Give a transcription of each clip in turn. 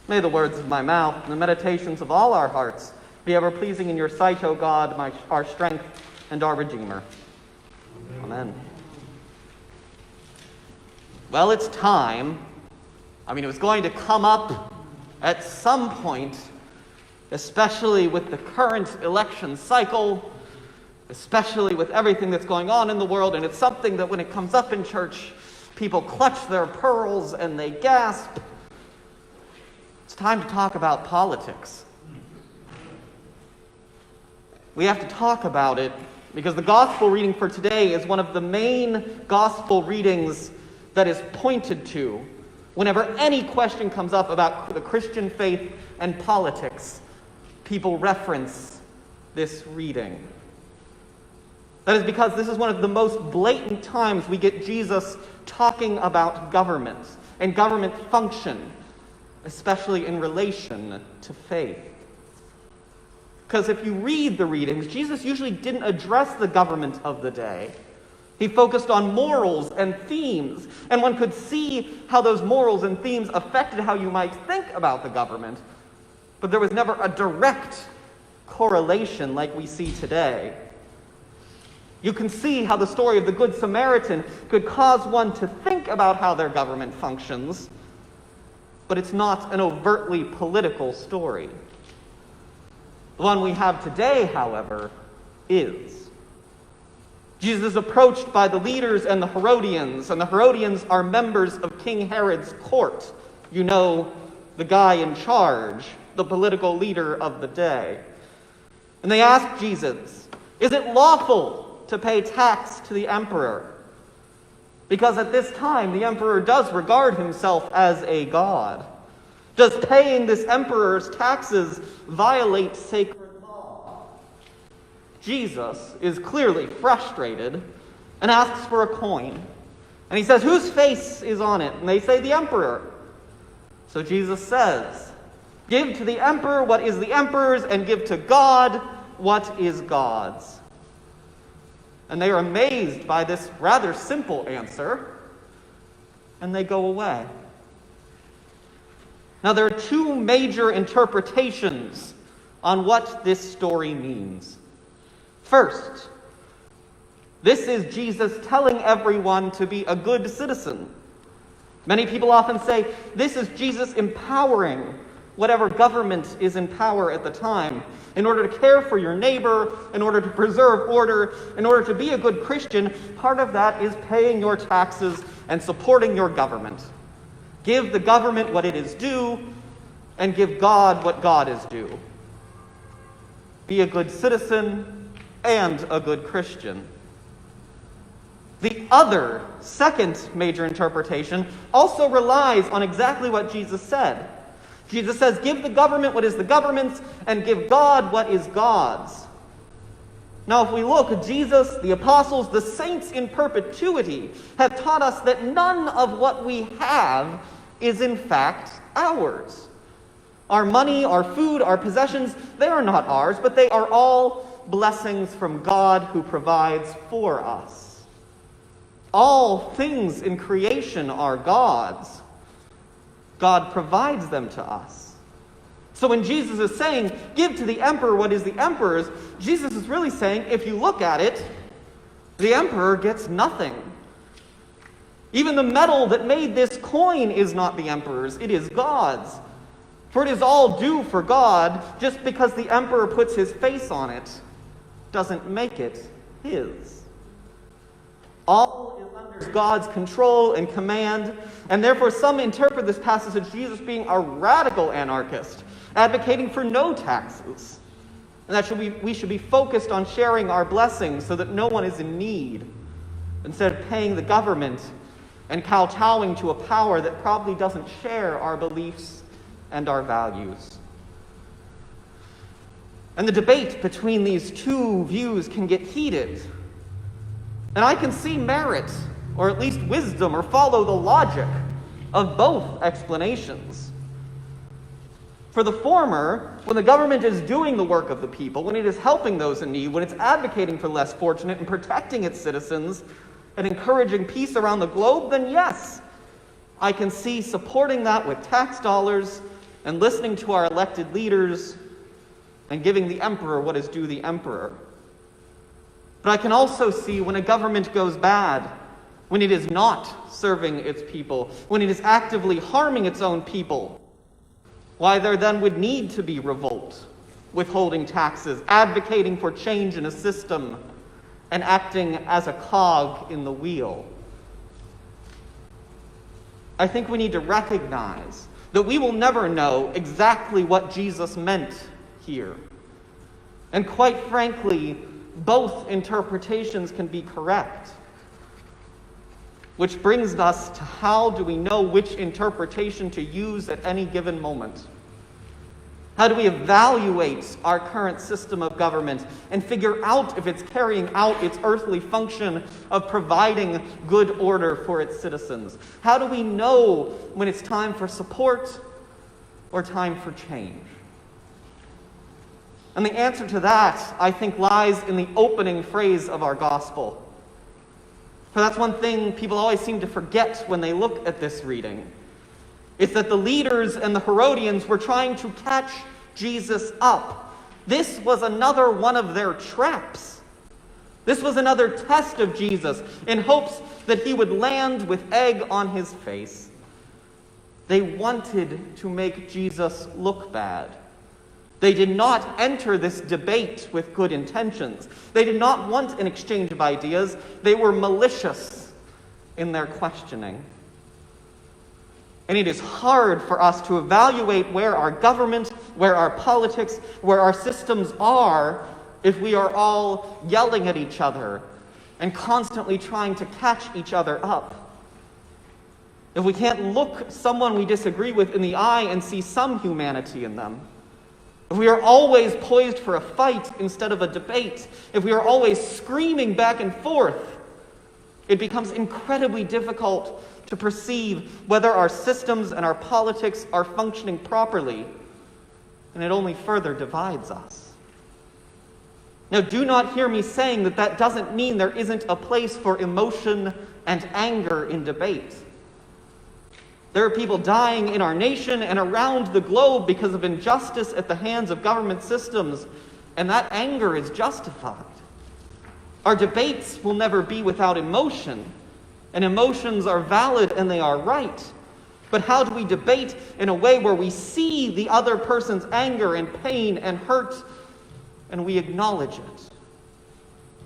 May the words of my mouth and the meditations of all our hearts be ever pleasing in your sight, O God, our strength and our Redeemer. Amen. Well, it's time. It was going to come up at some point, especially with the current election cycle, especially with everything that's going on in the world, and it's something that when it comes up in church, people clutch their pearls and they gasp. It's time to talk about politics. We have to talk about it because the gospel reading for today is one of the main gospel readings that is pointed to whenever any question comes up about the Christian faith and politics. People reference this reading. That is because this is one of the most blatant times we get Jesus talking about government and government function, especially in relation to faith. Because if you read the readings, Jesus usually didn't address the government of the day. He focused on morals and themes, and one could see how those morals and themes affected how you might think about the government, but there was never a direct correlation like we see today. You can see how the story of the Good Samaritan could cause one to think about how their government functions, but it's not an overtly political story. The one we have today, however, is. Jesus is approached by the leaders and the Herodians are members of King Herod's court. You know, the guy in charge, the political leader of the day. And they ask Jesus, is it lawful to pay tax to the emperor? Because at this time, the emperor does regard himself as a god. Does paying this emperor's taxes violate sacred law? Jesus is clearly frustrated and asks for a coin. And he says, whose face is on it? And they say, the emperor. So Jesus says, give to the emperor what is the emperor's, and give to God what is God's. And they are amazed by this rather simple answer, and they go away. Now, there are two major interpretations on what this story means. First, this is Jesus telling everyone to be a good citizen. Many people often say this is Jesus empowering whatever government is in power at the time in order to care for your neighbor, in order to preserve order, in order to be a good Christian. Part of that is paying your taxes and supporting your government. Give the government what it is due, and give God what God is due. Be a good citizen and a good Christian. The other, second major interpretation also relies on exactly what Jesus said. Jesus says, give the government what is the government's, and give God what is God's. Now, if we look, Jesus, the apostles, the saints in perpetuity have taught us that none of what we have is in fact ours. Our money, our food, our possessions, they are not ours, but they are all blessings from God who provides for us. All things in creation are God's. God provides them to us. So when Jesus is saying, give to the emperor what is the emperor's, Jesus is really saying, if you look at it, the emperor gets nothing. Even the metal that made this coin is not the emperor's, it is God's. For it is all due for God. Just because the emperor puts his face on it doesn't make it his. All is under God's control and command, and therefore some interpret this passage as Jesus being a radical anarchist, advocating for no taxes, and that we should be focused on sharing our blessings so that no one is in need, instead of paying the government and kowtowing to a power that probably doesn't share our beliefs and our values. And the debate between these two views can get heated. And I can see merit, or at least wisdom, or follow the logic of both explanations. For the former, when the government is doing the work of the people, when it is helping those in need, when it's advocating for the less fortunate and protecting its citizens and encouraging peace around the globe, then yes, I can see supporting that with tax dollars and listening to our elected leaders and giving the emperor what is due the emperor. But I can also see when a government goes bad, when it is not serving its people, when it is actively harming its own people, why there then would need to be revolt, withholding taxes, advocating for change in a system, and acting as a cog in the wheel. I think we need to recognize that we will never know exactly what Jesus meant here. And quite frankly, both interpretations can be correct. Which brings us to how do we know which interpretation to use at any given moment? How do we evaluate our current system of government and figure out if it's carrying out its earthly function of providing good order for its citizens? How do we know when it's time for support or time for change? And the answer to that, I think, lies in the opening phrase of our gospel. For that's one thing people always seem to forget when they look at this reading. It's that the leaders and the Herodians were trying to catch Jesus up. This was another one of their traps. This was another test of Jesus in hopes that he would land with egg on his face. They wanted to make Jesus look bad. They did not enter this debate with good intentions. They did not want an exchange of ideas. They were malicious in their questioning. And it is hard for us to evaluate where our government, where our politics, where our systems are if we are all yelling at each other and constantly trying to catch each other up. If we can't look someone we disagree with in the eye and see some humanity in them. If we are always poised for a fight instead of a debate, if we are always screaming back and forth, it becomes incredibly difficult to perceive whether our systems and our politics are functioning properly, and it only further divides us. Now, do not hear me saying that that doesn't mean there isn't a place for emotion and anger in debate. There are people dying in our nation and around the globe because of injustice at the hands of government systems, and that anger is justified. Our debates will never be without emotion, and emotions are valid and they are right. But how do we debate in a way where we see the other person's anger and pain and hurt, and we acknowledge it?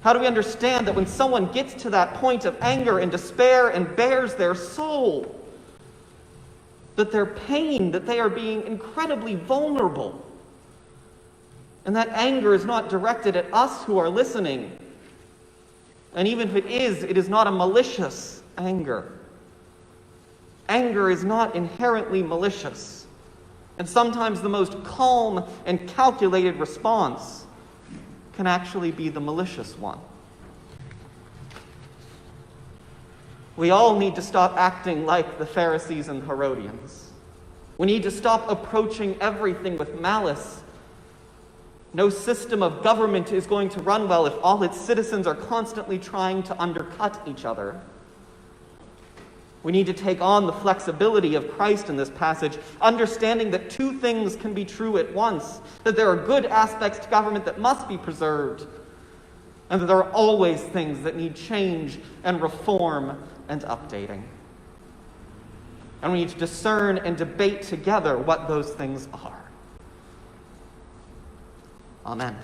How do we understand that when someone gets to that point of anger and despair and bares their soul, that their pain, that they are being incredibly vulnerable, and that anger is not directed at us who are listening, and even if it is not a malicious anger. Anger is not inherently malicious, and sometimes the most calm and calculated response can actually be the malicious one. We all need to stop acting like the Pharisees and Herodians. We need to stop approaching everything with malice. No system of government is going to run well if all its citizens are constantly trying to undercut each other. We need to take on the flexibility of Christ in this passage, understanding that two things can be true at once, that there are good aspects to government that must be preserved, and that there are always things that need change and reform and updating. And we need to discern and debate together what those things are. Amen.